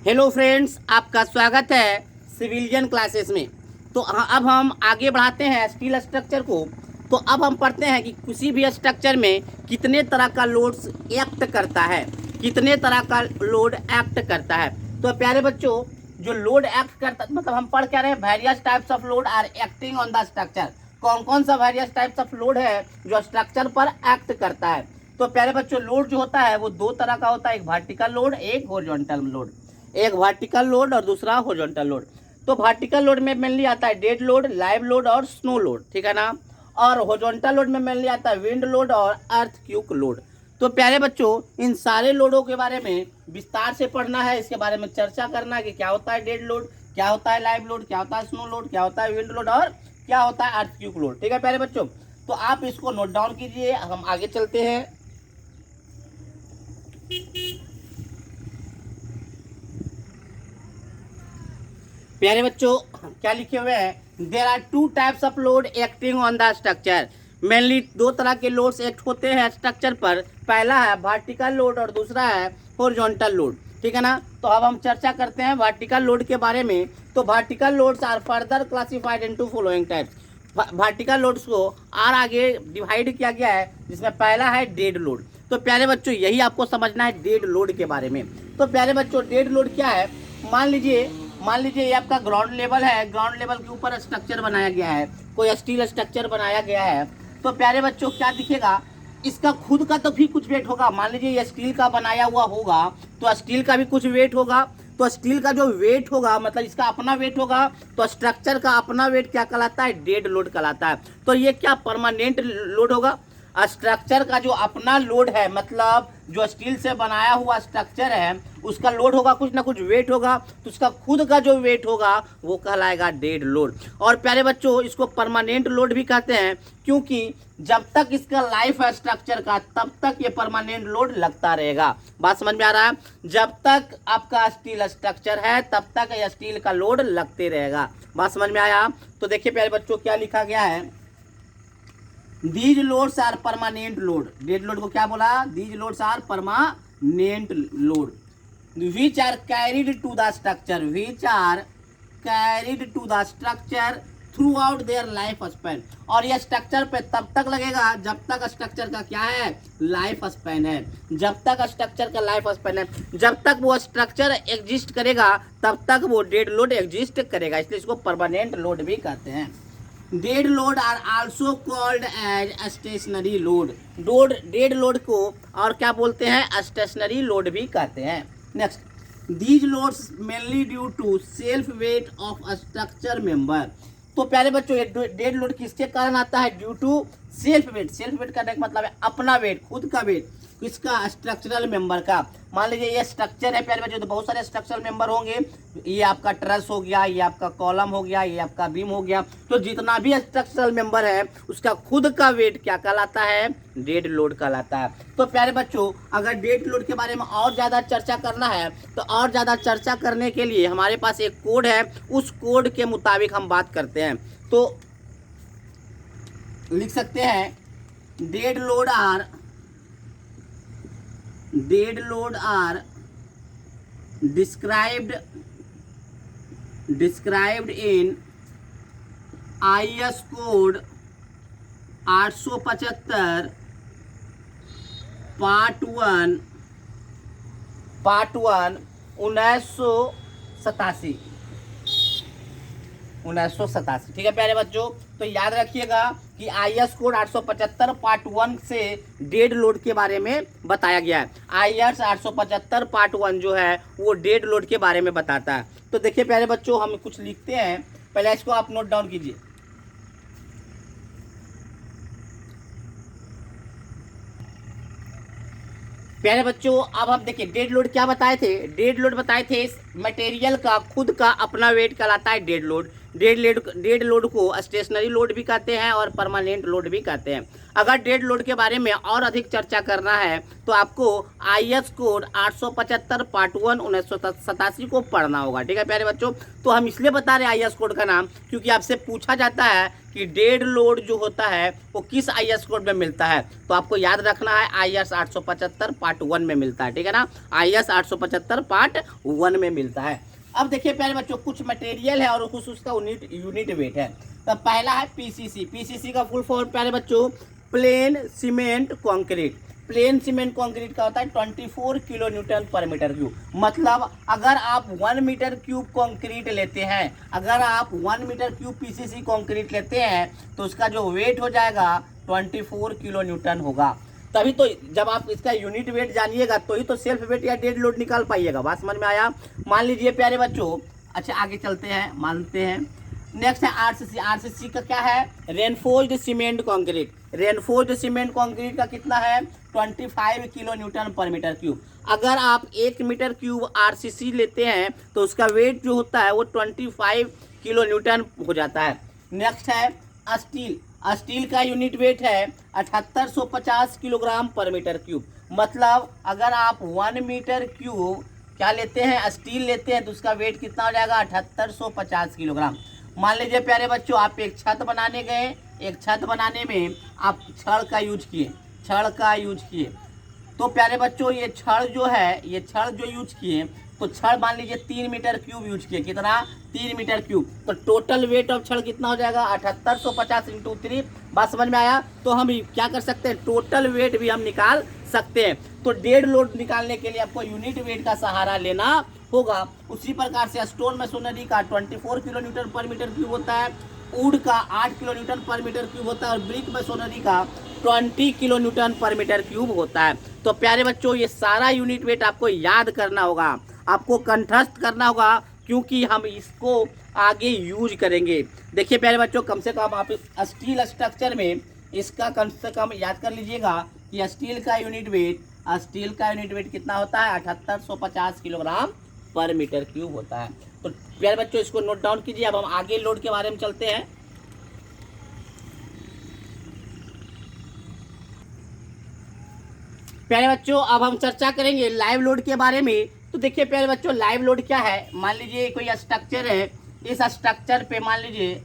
Hello friends, आपका स्वागत है सिविलियन क्लासेस में। तो अब हम आगे बढ़ाते हैं स्टील स्ट्रक्चर को। तो अब हम पढ़ते हैं कि किसी भी स्ट्रक्चर में कितने तरह का लोड्स एक्ट करता है, कितने तरह का लोड एक्ट करता है। तो प्यारे बच्चों, जो लोड एक्ट करता मतलब हम पढ़ क्या रहे हैं, various types of load are acting on the structure. कौन कौन सा वेरियस टाइप्स ऑफ लोड है जो स्ट्रक्चर पर एक्ट करता है। तो प्यारे बच्चों, लोड जो होता है वो दो तरह का होता है, एक वर्टिकल लोड, एक हॉरिजॉन्टल लोड। एक वर्टिकल लोड और दूसरा हॉरिजॉन्टल लोड। तो वर्टिकल लोड में मेनली आता है डेड लोड, लाइव लोड और स्नो लोड, ठीक है ना। और हॉरिजॉन्टल लोड में मेनली आता है विंड लोड और अर्थक्वेक लोड। तो प्यारे बच्चों, इन सारे लोडों के बारे में विस्तार से पढ़ना है, इसके बारे में चर्चा करना है कि क्या होता है डेड लोड, क्या होता है लाइव लोड, क्या होता है स्नो लोड, क्या होता है विंड लोड और क्या होता है अर्थक्वेक लोड। ठीक है प्यारे बच्चों, तो आप इसको नोट डाउन कीजिए, हम आगे चलते हैं। प्यारे बच्चों, क्या लिखे हुए हैं, there are two types of load acting on the structure. Mainly दो तरह के लोड्स एक्ट होते हैं स्ट्रक्चर पर। पहला है वर्टिकल लोड और दूसरा है हॉरिजॉन्टल लोड, ठीक है ना। तो अब हम चर्चा करते हैं वर्टिकल लोड के बारे में। तो vertical loads are further classified into following types. Vertical loads को और आगे डिवाइड किया गया है, जिसमें पहला है डेड लोड। तो प्यारे बच्चों, यही आपको समझना है डेड लोड के बारे में। तो प्यारे बच्चों, डेड लोड क्या है, मान लीजिए ये आपका ग्राउंड लेवल है, ग्राउंड लेवल के ऊपर स्ट्रक्चर बनाया गया है, कोई स्टील स्ट्रक्चर बनाया गया है। तो प्यारे बच्चों, क्या दिखेगा, इसका खुद का तो भी कुछ वेट होगा। मान लीजिए ये स्टील का बनाया हुआ होगा, तो स्टील का भी कुछ वेट होगा। तो स्टील का जो वेट होगा, मतलब इसका अपना वेट होगा, तो स्ट्रक्चर का अपना वेट क्या कहलाता है, डेड लोड कहलाता है। तो ये क्या परमानेंट लोड होगा। स्ट्रक्चर का जो अपना लोड है, मतलब जो स्टील से बनाया हुआ स्ट्रक्चर है, उसका लोड होगा, कुछ ना कुछ वेट होगा, तो उसका खुद का जो वेट होगा वो कहलाएगा डेड लोड। और प्यारे बच्चों, इसको परमानेंट लोड भी कहते हैं, क्योंकि जब तक इसका लाइफ है स्ट्रक्चर का, तब तक ये परमानेंट लोड लगता रहेगा। बात समझ में आ रहा है। जब तक आपका स्टील स्ट्रक्चर है, तब तक ये स्टील का लोड लगते रहेगा। बात समझ में आया। तो देखिए प्यारे बच्चों, क्या लिखा गया है, these loads are permanent load. Dead load को क्या बोला, these loads are permanent load which are carried to the structure, which are carried to the structure throughout their life span. और यह स्ट्रक्चर पे तब तक लगेगा जब तक स्ट्रक्चर का क्या है, लाइफ स्पैन है। जब तक स्ट्रक्चर का लाइफ स्पैन है, जब तक वो स्ट्रक्चर एग्जिस्ट करेगा, तब तक वो डेड लोड एग्जिस्ट करेगा, इसलिए इसको परमानेंट लोड भी कहते हैं। Dead load are also called as stationary load. Dead load को और क्या बोलते हैं, स्टेशनरी लोड भी कहते हैं। Next, these loads mainly due to self weight of structure member. तो प्यारे बच्चों, ये डेड लोड किसके कारण आता है, due to self weight. Self weight करने का मतलब है अपना वेट, खुद का वेट, किसका, स्ट्रक्चरल मेंबर का। मान लीजिए ये स्ट्रक्चर है प्यारे बच्चों, तो बहुत सारे स्ट्रक्चरल मेंबर होंगे। ये आपका ट्रस हो गया, ये आपका कॉलम हो गया, ये आपका बीम हो गया। तो जितना भी स्ट्रक्चरल मेंबर है, उसका खुद का वेट क्या कहलाता है, डेड लोड कहलाता है। तो प्यारे बच्चों, अगर डेड लोड के बारे में और ज़्यादा चर्चा करना है, तो और ज़्यादा चर्चा करने के लिए हमारे पास एक कोड है, उस कोड के मुताबिक हम बात करते हैं। तो लिख सकते हैं, dead load are described in IS code 875 part 1 1987। ठीक है प्यारे बच्चों, तो याद रखिएगा कि IS कोड 875 पार्ट 1 से डेड लोड के बारे में बताया गया है। IS 875 पार्ट 1 जो है वो डेड लोड के बारे में बताता है। तो देखिए प्यारे बच्चों, हम कुछ लिखते हैं, पहले इसको आप नोट डाउन कीजिए। प्यारे बच्चों, अब हम देखिए डेड लोड क्या बताए थे। डेड लोड बताए थे, मटेरियल का खुद का अपना वेट कहलाता है डेड लोड। डेड लोड को स्टेशनरी लोड भी कहते हैं और परमानेंट लोड भी कहते हैं। अगर डेड लोड के बारे में और अधिक चर्चा करना है तो आपको IS कोड 875 पार्ट 1 1987 को पढ़ना होगा। ठीक है प्यारे बच्चों, तो हम इसलिए बता रहे हैं IS कोड का नाम क्योंकि आपसे पूछा जाता है कि डेड लोड जो होता है वो किस IS कोड में मिलता है, तो आपको याद रखना है IS 875 पार्ट 1 में मिलता है। ठीक है ना, IS 875 पार्ट 1 में मिलता है। अब देखिए प्यारे बच्चों, कुछ मटेरियल है और कुछ उसका यूनिट वेट है। तो पहला है PCC। PCC का फुल फॉर्म प्यारे बच्चों plane cement concrete. Plane cement concrete का होता है 24 किलो न्यूटन पर मीटर क्यूब। मतलब अगर आप 1 मीटर क्यूब कंक्रीट लेते हैं, अगर आप 1 मीटर क्यूब PCC कंक्रीट लेते हैं तो उसका जो वेट हो जाएगा 24 किलो न्यूटन होगा। तभी तो जब आप इसका यूनिट वेट जानिएगा तो ही तो सेल्फ वेट या डेड लोड निकाल पाइएगा। बात समझ में आया। मान लीजिए प्यारे बच्चों, अच्छा आगे चलते हैं, मानते हैं। नेक्स्ट है RCC। RCC का क्या है? Reinforced cement concrete. Reinforced cement concrete का कितना है? 25 किलो न्यूटन पर मीटर क्यूब। अगर आप 1 मीटर क्यूब RCC लेते हैं तो उसका वेट जो होता है वो 25 किलो न्यूटन हो जाता है। नेक्स्ट है स्टील। स्टील का यूनिट वेट है 7850 किलोग्राम पर मीटर क्यूब। मतलब अगर आप 1 मीटर क्यूब क्या लेते हैं, स्टील लेते हैं, तो उसका वेट कितना हो जाएगा? 7850 किलोग्राम। मान लीजिए प्यारे बच्चों, आप एक छत बनाने गए, एक छत बनाने में आप छड़ का यूज किए, छड़ का यूज किए, तो प्यारे बच्चों ये छड़ जो है, ये छड़ जो यूज किए, तो छड़ मान लीजिए 3 मीटर क्यूब यूज किए। कितना? 3 मीटर क्यूब। तो टोटल वेट ऑफ छड़ कितना हो जाएगा? 7850 इंटू 3। बात समझ में आया। तो हम क्या कर सकते हैं, टोटल वेट भी हम निकाल सकते हैं। तो डेड लोड निकालने के लिए आपको यूनिट वेट का सहारा लेना होगा। उसी प्रकार से स्टोन मशीनरी का 24 किलो न्यूटन पर मीटर क्यूब होता है, वुड का 8 किलो न्यूटन पर मीटर क्यूब होता है और ब्रिक मशीनरी का 20 किलो न्यूटन पर मीटर क्यूब होता है। तो प्यारे बच्चों ये सारा यूनिट वेट आपको याद करना होगा, आपको कंठस्थ करना होगा, क्योंकि हम इसको आगे यूज करेंगे। देखिए प्यारे बच्चों, कम से कम आप स्टील स्ट्रक्चर में इसका कम से कम याद कर लीजिएगा कि स्टील का यूनिट वेट कितना होता है? 7850 किलोग्राम पर मीटर क्यूब होता है। तो प्यारे बच्चों इसको नोट डाउन कीजिए। अब हम आगे लोड के बारे में चलते हैं। प्यारे बच्चों अब हम चर्चा करेंगे लाइव लोड के बारे में। तो देखिए प्यारे बच्चों, लाइव लोड क्या है? मान लीजिए कोई स्ट्रक्चर है, इस स्ट्रक्चर पे मान लीजिए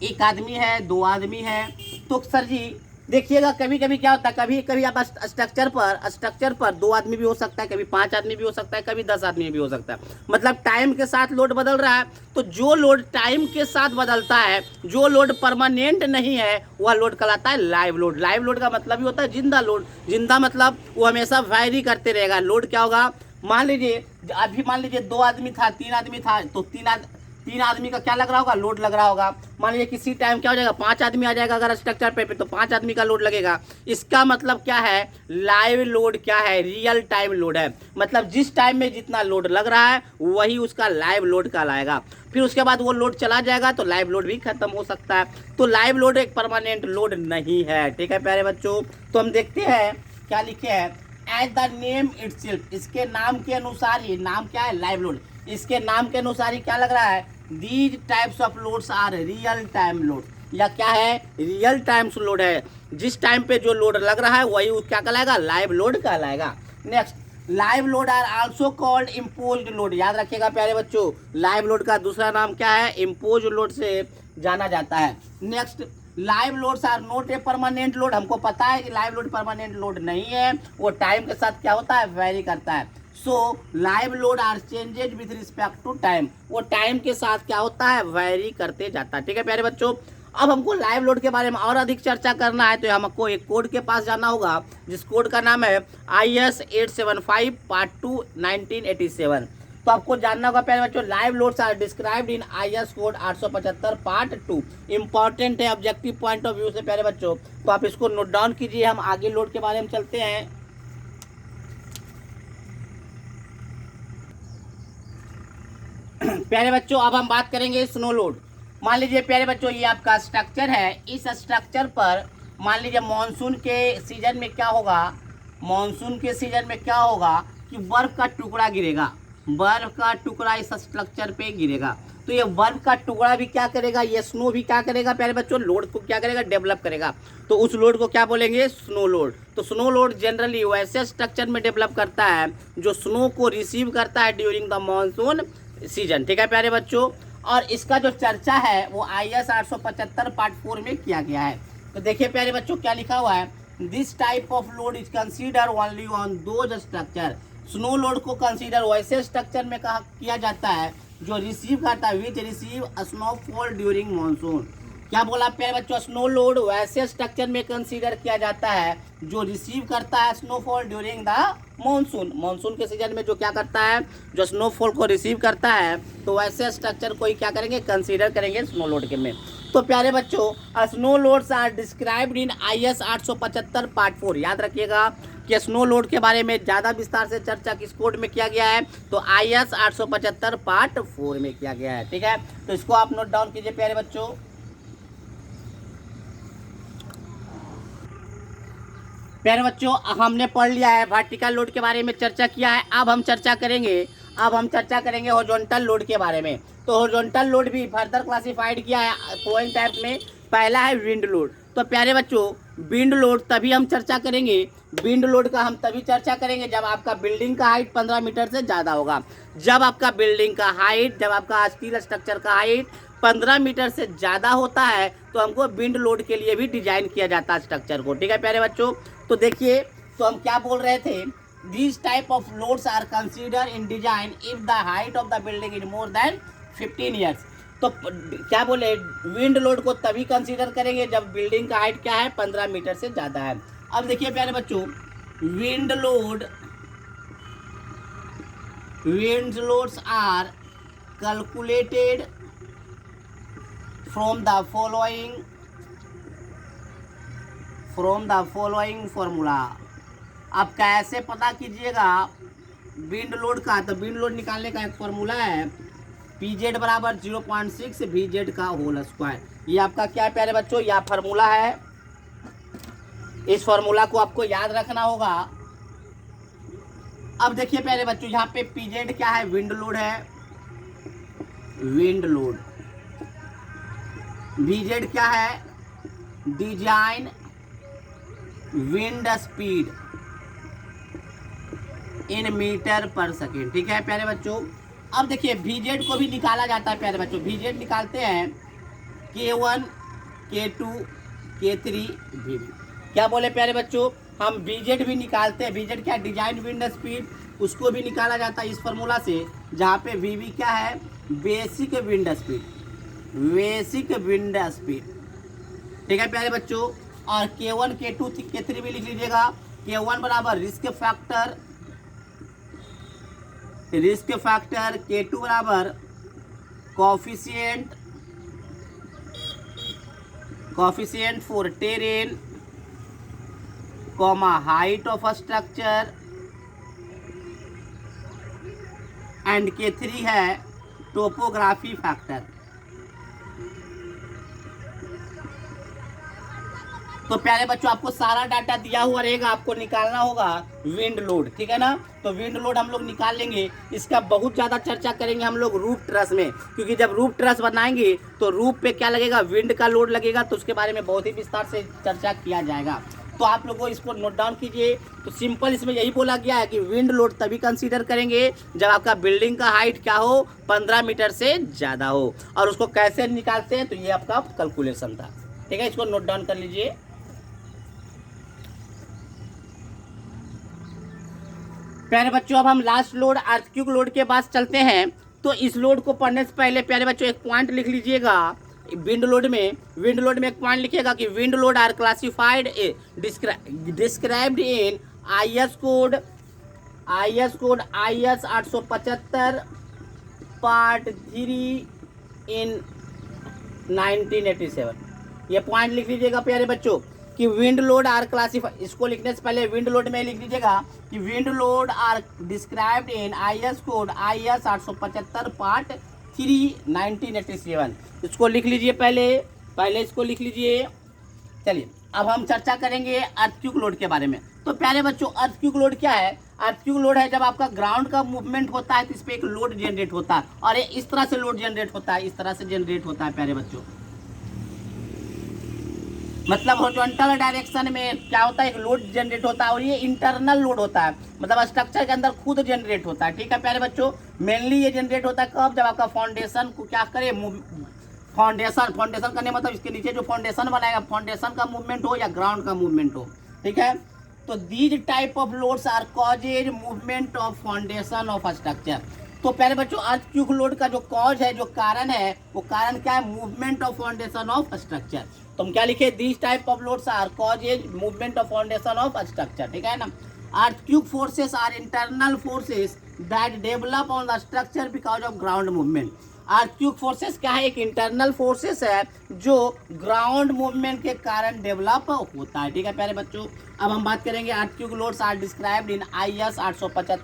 एक आदमी है, 2 आदमी है। तो सर जी देखिएगा कभी कभी क्या होता है, कभी कभी आप स्ट्रक्चर पर 2 आदमी भी हो सकता है, कभी 5 आदमी भी हो सकता है, कभी 10 आदमी भी हो सकता है। मतलब टाइम के साथ लोड बदल रहा है। तो जो लोड टाइम के साथ बदलता है, जो लोड परमानेंट नहीं है, वह लोड कहलाता है लाइव लोड। लाइव लोड का मतलब ही होता है जिंदा लोड। जिंदा मतलब वो हमेशा वैरी करते रहेगा। लोड क्या होगा? मान लीजिए अभी मान लीजिए 2 आदमी था, 3 आदमी था, तो 3 आदमी का क्या लग रहा होगा? लोड लग रहा होगा। मान लीजिए किसी टाइम क्या हो जाएगा? 5 आदमी आ जाएगा अगर स्ट्रक्चर पे तो 5 आदमी का लोड लगेगा। इसका मतलब क्या है? लाइव लोड क्या है? रियल टाइम लोड है। मतलब जिस टाइम में जितना लोड लग रहा है वही उसका लाइव लोड कहलाएगा। फिर उसके बाद वो लोड चला जाएगा तो लाइव लोड भी खत्म हो सकता है। तो लाइव लोड एक परमानेंट लोड नहीं है। ठीक है प्यारे बच्चों, तो हम देखते हैं क्या लिखे हैं। एज द नेम इटसेल्फ, इसके नाम के अनुसार ही, नाम क्या है? Live load. इसके नाम के अनुसार ही क्या लग रहा है? These types of loads are real time load, या क्या है? रियल टाइम लोड है। जिस टाइम पे जो लोड लग रहा है वही क्या कहलाएगा? लाइव लोड कहलाएगा। Next, live load are also called imposed load. याद रखिएगा प्यारे बच्चों, लाइव लोड का दूसरा नाम क्या है? इम्पोज्ड लोड से जाना जाता है। Next, live loads are not a permanent load. हमको पता है कि लाइव लोड परमानेंट लोड नहीं है, वो टाइम के साथ क्या होता है? वेरी करता है। So live load are changes with respect to time. वो टाइम के साथ क्या होता है? वेरी करते जाता है। ठीक है प्यारे बच्चों, अब हमको लाइव लोड के बारे में और अधिक चर्चा करना है तो हमको एक कोड के पास जाना होगा, जिस कोड का नाम है IS 875 पार्ट 2 1987। तो आपको जानना होगा प्यारे बच्चों, live loads are described in IS code 875 part 2। Important है ऑब्जेक्टिव पॉइंट ऑफ व्यू से प्यारे बच्चों, तो आप इसको नोट डाउन कीजिए। हम आगे लोड के बारे में चलते हैं। प्यारे बच्चों अब हम बात करेंगे स्नो लोड। मान लीजिए प्यारे बच्चों ये आपका स्ट्रक्चर है। इस स्ट्रक्चर पर मान लीजिए मानसून के सीजन में क्या होगा? मानसून के सीजन में क्या होगा कि बर्फ का टुकड़ा गिरेगा। बर्फ का टुकड़ा इस स्ट्रक्चर पे गिरेगा। तो ये बर्फ का टुकड़ा भी क्या करेगा, ये स्नो भी क्या करेगा प्यारे बच्चों, लोड को क्या करेगा, डेवलप करेगा। तो उस लोड को क्या बोलेंगे, स्नो लोड। तो स्नो लोड जनरली वैसे स्ट्रक्चर में डेवलप करता है जो स्नो को रिसीव करता है ड्यूरिंग द मानसून सीजन। ठीक है प्यारे बच्चों, और इसका जो चर्चा है वो IS 875 पार्ट 4 में किया गया है। तो देखिए प्यारे बच्चों क्या लिखा हुआ है, this type of load is consider only on those structure. Snow load को कंसीडर वैसे स्ट्रक्चर में किया जाता है जो रिसीव करता है, which receive snowfall during monsoon. क्या बोला प्यारे बच्चों, स्नो लोड वैसे स्ट्रक्चर में कंसीडर किया जाता है जो रिसीव करता है snowfall during the monsoon. Monsoon के सीजन में जो क्या करता है, जो स्नोफॉल को रिसीव करता है, तो वैसे स्ट्रक्चर को ही क्या करेंगे, कंसीडर करेंगे स्नो लोड के में। तो प्यारे बच्चों snow loads are described in IS 875 part 4। याद रखिएगा कि स्नो लोड के बारे में ज़्यादा विस्तार से चर्चा किस कोड में किया गया है, तो IS 875 पार्ट 4 में किया गया है। ठीक है, तो इसको आप नोट डाउन कीजिए प्यारे बच्चों। प्यारे बच्चों हमने पढ़ लिया है, वर्टिकल लोड के बारे में चर्चा किया है। अब हम चर्चा करेंगे हॉरिजॉन्टल लोड के बारे में। तो हॉरिजॉन्टल लोड भी फर्दर क्लासिफाइड किया है फॉलोइंग टाइप में। पहला है विंड लोड। तो प्यारे बच्चों विंड लोड तभी हम चर्चा करेंगे, विंड लोड का हम तभी चर्चा करेंगे जब आपका बिल्डिंग का हाइट 15 मीटर से ज़्यादा होगा। जब आपका स्टील स्ट्रक्चर का हाइट 15 मीटर से ज़्यादा होता है तो हमको विंड लोड के लिए भी डिजाइन किया जाता है स्ट्रक्चर को। ठीक है प्यारे बच्चों, तो देखिए तो हम क्या बोल रहे थे, this type of loads are consider in design if the height of the building is more than 15 years. तो क्या बोले, विंड लोड को तभी कंसीडर करेंगे जब बिल्डिंग का हाइट क्या है, 15 मीटर से ज़्यादा है। अब देखिए प्यारे बच्चों wind loads are calculated from the following formula. अब कैसे पता कीजिएगा विंड लोड का, तो विंड लोड निकालने का एक फॉर्मूला है, PZ बराबर 0.6 VZ का होल स्क्वायर। ये आपका क्या है प्यारे बच्चों, यह फार्मूला है। इस फार्मूला को आपको याद रखना होगा। अब देखिए प्यारे बच्चों यहाँ पे PZ क्या है, विंड लोड है, विंड लोड। VZ क्या है, design wind speed in metre per second. ठीक है प्यारे बच्चों, अब देखिए VZ को भी निकाला जाता है प्यारे बच्चों। VZ निकालते हैं K1 K2 K3 VB। क्या बोले प्यारे बच्चों, हम VZ भी निकालते हैं। VZ क्या, डिजाइन विंड स्पीड, उसको भी निकाला जाता है इस फॉर्मूला से, जहाँ पे VB क्या है, बेसिक विंड स्पीड। ठीक है प्यारे बच्चों, और K1 K2 K3 भी लिख लीजिएगा। K1 बराबर रिस्क फैक्टर, K2 बराबर coefficient for terrain, height of structure, and K3 है टोपोग्राफी फैक्टर। तो प्यारे बच्चों आपको सारा डाटा दिया हुआ रहेगा, आपको निकालना होगा विंड लोड। ठीक है ना, तो विंड लोड हम लोग निकाल लेंगे। इसका बहुत ज़्यादा चर्चा करेंगे हम लोग रूफ ट्रस में, क्योंकि जब रूफ ट्रस बनाएंगे तो रूफ पे क्या लगेगा, विंड का लोड लगेगा। तो उसके बारे में बहुत ही विस्तार से चर्चा किया जाएगा। तो आप लोगों इसको नोट डाउन कीजिए। तो सिंपल इसमें यही बोला गया है कि विंड लोड तभी कंसीडर करेंगे जब आपका बिल्डिंग का हाइट क्या हो, 15 मीटर से ज़्यादा हो। और उसको कैसे निकालते हैं, तो ये आपका कैलकुलेशन था। ठीक है, इसको नोट डाउन कर लीजिए। प्यारे बच्चों अब हम लास्ट लोड अर्थक्वेक लोड के पास चलते हैं। तो इस लोड को पढ़ने से पहले प्यारे बच्चों एक पॉइंट लिख लीजिएगा। विंड लोड में एक पॉइंट लिखिएगा कि wind load are classified described in IS code IS 875 part 3 in 1987। ये पॉइंट लिख लीजिएगा प्यारे बच्चों कि विंड लोड आर क्लासिफाइड। इसको लिखने से पहले विंड लोड में लिख लीजिएगा कि wind load are described in IS code IS 875 part 3 1987। इसको लिख लीजिए, पहले इसको लिख लीजिए। चलिए अब हम चर्चा करेंगे अर्थक्वेक लोड के बारे में। तो प्यारे बच्चों अर्थक्वेक लोड क्या है? अर्थक्वेक लोड है जब आपका ग्राउंड का मूवमेंट होता है तो इस पे एक लोड जनरेट होता है, और ये इस तरह से लोड जनरेट होता है, इस तरह से जनरेट होता है प्यारे बच्चों। मतलब हॉरिजॉन्टल डायरेक्शन में क्या होता है, एक लोड जनरेट होता है, और ये इंटरनल लोड होता है, मतलब स्ट्रक्चर के अंदर खुद जनरेट होता है। ठीक है प्यारे बच्चों, मेनली ये जनरेट होता है कब? जब आपका फाउंडेशन को क्या करे, फाउंडेशन करने मतलब इसके नीचे जो फाउंडेशन बनाएगा, फाउंडेशन का मूवमेंट हो या ग्राउंड का मूवमेंट हो। ठीक है, तो these type of loads are causes movement of foundation of structure. तो पहले बच्चों अर्थक्वेक लोड का जो कॉज है, जो कारण है, वो कारण क्या है? Movement of foundation of structure. तो हम क्या लिखे? These type of loads are causes movement of foundation of structure. ठीक है ना। Earthquake forces are internal forces that develop on the structure because of ground movement. Earthquake forces क्या है? एक इंटरनल फोर्सेस है जो ग्राउंड मूवमेंट के कारण डेवलप होता है। ठीक है प्यारे बच्चों, अब हम बात करेंगे earthquake loads are described in IS 875,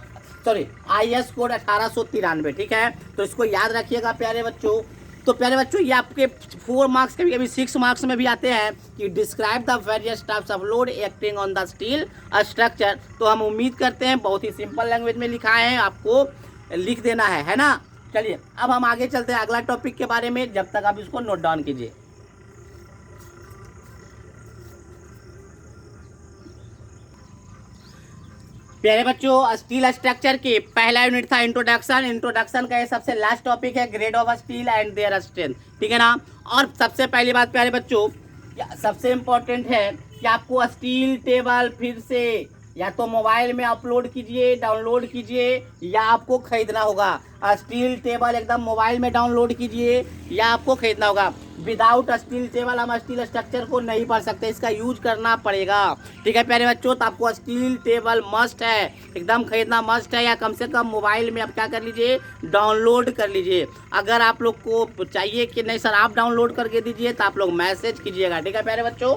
sorry IS code 1893। ठीक है, तो इसको याद रखिएगा प्यारे बच्चों। तो प्यारे बच्चों ये आपके 4 मार्क्स के भी 6 मार्क्स में भी आते हैं कि describe the various types of load acting on the steel structure. तो हम उम्मीद करते हैं बहुत ही सिंपल लैंग्वेज में लिखा है, आपको लिख देना है ना। चलिए अब हम आगे चलते हैं अगला टॉपिक के बारे में, जब तक आप इसको नोट डाउन कीजिए। प्यारे बच्चों स्टील स्ट्रक्चर के पहला यूनिट था इंट्रोडक्शन। इंट्रोडक्शन का ये सबसे लास्ट टॉपिक है, grade of steel and their strength. ठीक है ना। और सबसे पहली बात प्यारे बच्चों, सबसे इम्पोर्टेंट है कि आपको स्टील टेबल फिर से या तो मोबाइल में अपलोड कीजिए, डाउनलोड कीजिए, या आपको खरीदना होगा। स्टील टेबल एकदम मोबाइल में डाउनलोड कीजिए या आपको खरीदना होगा। विदाउट स्टील टेबल हम स्टील स्ट्रक्चर को नहीं पढ़ सकते, इसका यूज करना पड़ेगा। ठीक है प्यारे बच्चों, तो आपको स्टील टेबल मस्ट है, एकदम खरीदना मस्ट है, या कम से कम मोबाइल में आप क्या कर लीजिए, डाउनलोड कर लीजिए। अगर आप लोग को चाहिए कि नहीं सर आप डाउनलोड करके दीजिए तो आप लोग मैसेज कीजिएगा। ठीक है प्यारे बच्चों,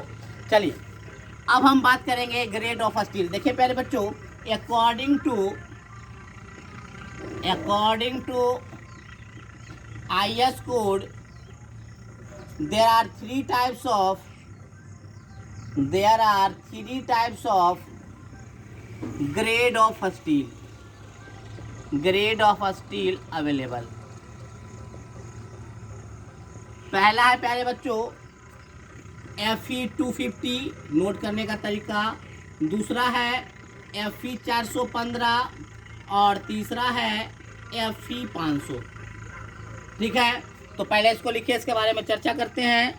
चलिए अब हम बात करेंगे ग्रेड ऑफ स्टील। देखिए प्यारे बच्चों, according to IS code there are three types of grade of steel available। पहला है प्यारे बच्चों FE 250, नोट करने का तरीका। दूसरा है FE 415 और तीसरा है FE 500। ठीक है, तो पहले इसको लिखिए, इसके बारे में चर्चा करते हैं।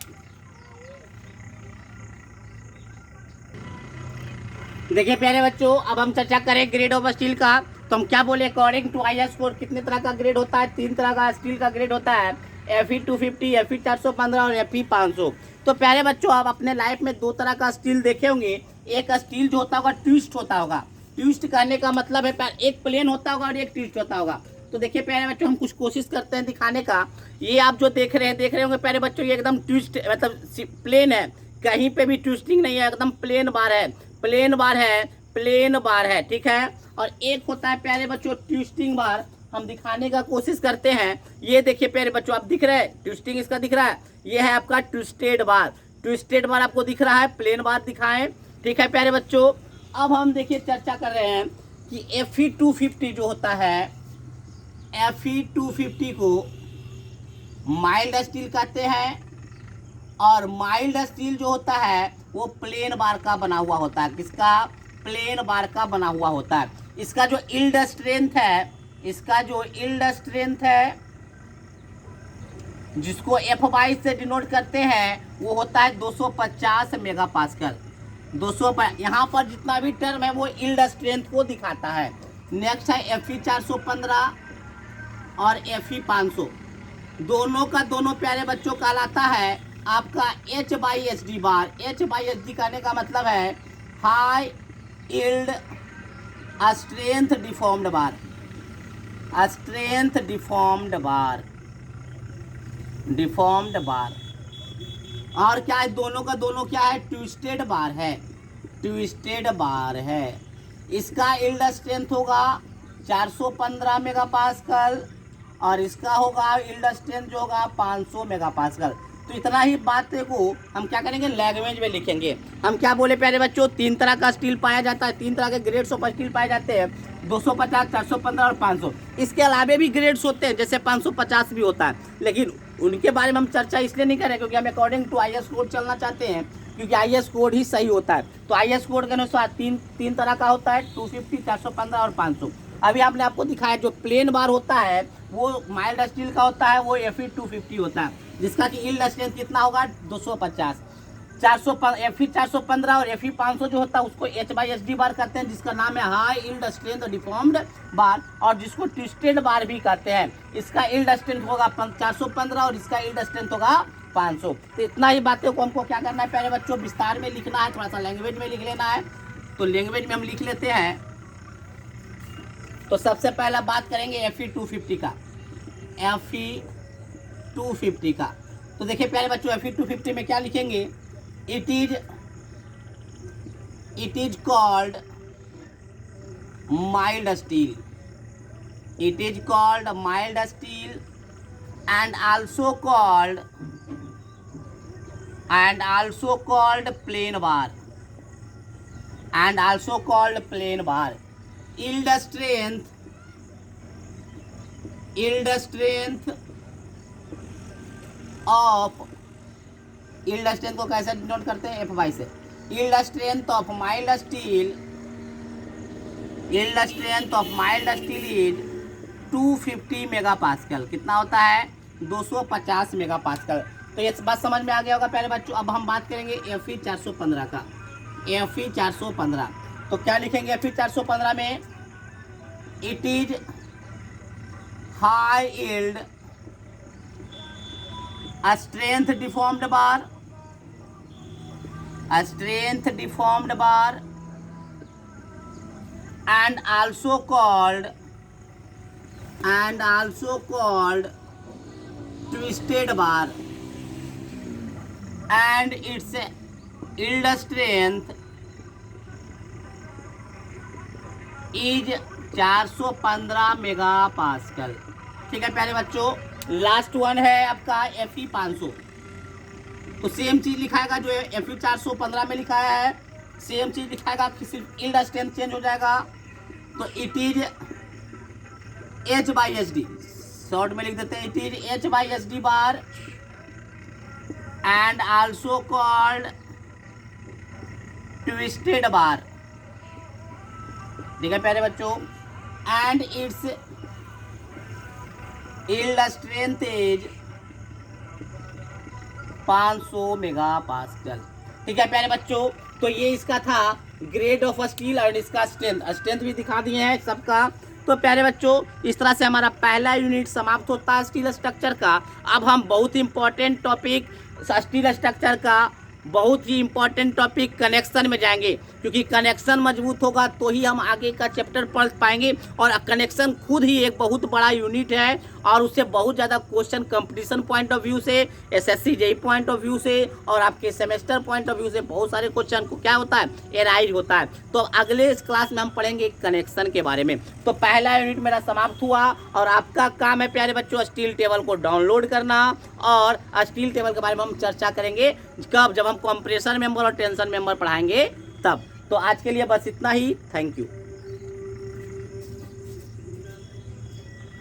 देखिए प्यारे बच्चों, अब हम चर्चा करें ग्रेड ऑफ स्टील का। तो हम क्या बोले, अकॉर्डिंग टू IS कोड कितने तरह का ग्रेड होता है? 3 तरह का स्टील का ग्रेड होता है, FE 250, FE 415 और FE 500। तो प्यारे बच्चों, आप अपने लाइफ में 2 तरह का स्टील देखे होंगे। एक स्टील जो होता होगा ट्विस्ट होता होगा। ट्विस्ट कहने का मतलब है एक प्लेन होता होगा और एक ट्विस्ट होता होगा। तो देखिए प्यारे बच्चों, हम कुछ कोशिश करते हैं दिखाने का। ये आप जो देख रहे होंगे प्यारे बच्चों, ये एकदम ट्विस्ट मतलब प्लेन है, कहीं पे भी ट्विस्टिंग नहीं है, एकदम प्लेन बार है। ठीक है, और एक होता है प्यारे बच्चों ट्विस्टिंग बार। हम दिखाने का कोशिश करते हैं। ये देखिए प्यारे बच्चों, आप दिख रहा है ट्विस्टिंग इसका दिख रहा है, ये है आपका ट्विस्टेड बार आपको दिख रहा है, प्लेन बार दिखाएं। ठीक है प्यारे बच्चों, अब हम देखिए चर्चा कर रहे हैं कि FE 250 जो होता है, FE 250 को माइल्ड स्टील कहते हैं, और माइल्ड स्टील जो होता है वो प्लेन बार का बना हुआ होता है। किसका? प्लेन बार का बना हुआ होता है। इसका जो यील्ड स्ट्रेंथ है, जिसको F22 से डिनोट करते हैं, वो होता है 250 मेगापास्कल। यहाँ पर जितना भी टर्म है वो यील्ड स्ट्रेंथ को दिखाता है। नेक्स्ट है FE 415 और FE 500। दोनों का दोनों प्यारे बच्चों कहलाता है आपका HSD बार। HSD कहने का मतलब है हाई यील्ड स्ट्रेंथ डिफॉर्म्ड बार। और क्या है, दोनों का दोनों क्या है, ट्विस्टेड बार है। इसका यील्ड स्ट्रेंथ होगा 415 मेगापास्कल और इसका होगा यील्ड स्ट्रेंथ जो होगा 500 मेगापास्कल। तो इतना ही बात को हम क्या करेंगे, लैंग्वेज में लिखेंगे। हम क्या बोले प्यारे बच्चों, 3 तरह का स्टील पाया जाता है, 3 तरह के ग्रेड्स ऑफ स्टील पाए जाते हैं, 250, 415 और 500। इसके अलावे भी ग्रेड्स होते हैं, जैसे 550 भी होता है, लेकिन उनके बारे में हम चर्चा इसलिए नहीं करें क्योंकि हम अकॉर्डिंग टू IS कोड चलना चाहते हैं, क्योंकि IS कोड ही सही होता है। तो IS कोड के अनुसार तीन तरह का होता है, 250, 415 और 500। अभी आपको दिखाया जो प्लेन बार होता है वो माइल्ड स्टील का होता है, वो Fe 250 होता है, जिसका कि यील्ड स्ट्रेंथ कितना होगा, 250। Fe 415 और Fe 500 जो होता है उसको HSD बार कहते हैं, जिसका नाम है हाई यील्ड स्ट्रेंथ डिफॉर्म्ड बार, और जिसको ट्विस्टेड बार भी कहते हैं। इसका यील्ड स्ट्रेंथ होगा 415 और इसका यील्ड स्ट्रेंथ होगा 500। तो इतना ही बातें को हमको क्या करना है प्यारे बच्चों, विस्तार में लिखना है, थोड़ा सा लैंग्वेज में लिख लेना है। तो लैंग्वेज में हम लिख लेते हैं। तो सबसे पहला बात करेंगे Fe 250 का, Fe 250 का। तो देखिए प्यारे बच्चों, Fe 250 में क्या लिखेंगे, it is called mild steel, it is called mild steel and also called plane bar, and also called plain bar. Yield strength of, yield strength को कैसे डिनोट करते हैं, FY से। yield strength of mild steel is 250 megapascal. कितना होता है, 250 megapascal. तो ये बात समझ में आ गया होगा प्यारे बच्चों। अब हम बात करेंगे Fe 415 का, Fe 415। तो क्या लिखेंगे Fe 415 में, it is high yield strength deformed bar and also called twisted bar, and its yield strength is 415 megapascal. ठीक है प्यारे बच्चों, लास्ट वन है आपका Fe 500। तो सेम चीज लिखाएगा जो Fe 415 में लिखाया है, सेम चीज लिखाएगा, सिर्फ यील्ड स्ट्रेंथ चेंज हो जाएगा। तो इट इज HSD, शॉर्ट में लिख देते हैं, it is HSD bar and also called twisted bar. ठीक है प्यारे बच्चों, and its yield strength is 500 megapascal. ठीक है प्यारे बच्चों, तो ये इसका था ग्रेड ऑफ स्टील और इसका स्ट्रेंथ भी दिखा दिए हैं सबका। तो प्यारे बच्चों, इस तरह से हमारा पहला यूनिट समाप्त होता है स्टील स्ट्रक्चर का। अब हम बहुत इंपॉर्टेंट टॉपिक स्टील स्ट्रक्चर का, बहुत ही इंपॉर्टेंट टॉपिक कनेक्शन में जाएंगे, क्योंकि कनेक्शन मजबूत होगा तो ही हम आगे का चैप्टर पढ़ पाएंगे। और कनेक्शन खुद ही एक बहुत बड़ा यूनिट है और उससे बहुत ज़्यादा question competition point of view से, SSC JEE point of view से और आपके सेमेस्टर पॉइंट ऑफ व्यू से बहुत सारे क्वेश्चन को क्या होता है, एराइज होता है। तो अगले क्लास में हम पढ़ेंगे कनेक्शन के बारे में। तो पहला यूनिट मेरा समाप्त हुआ और आपका काम है प्यारे बच्चों स्टील टेबल को डाउनलोड करना, और स्टील टेबल के बारे में हम चर्चा करेंगे कब, जब हम कंप्रेशन मेंबर और टेंशन मेंबर पढ़ाएंगे तब। तो आज के लिए बस इतना ही, थैंक यू।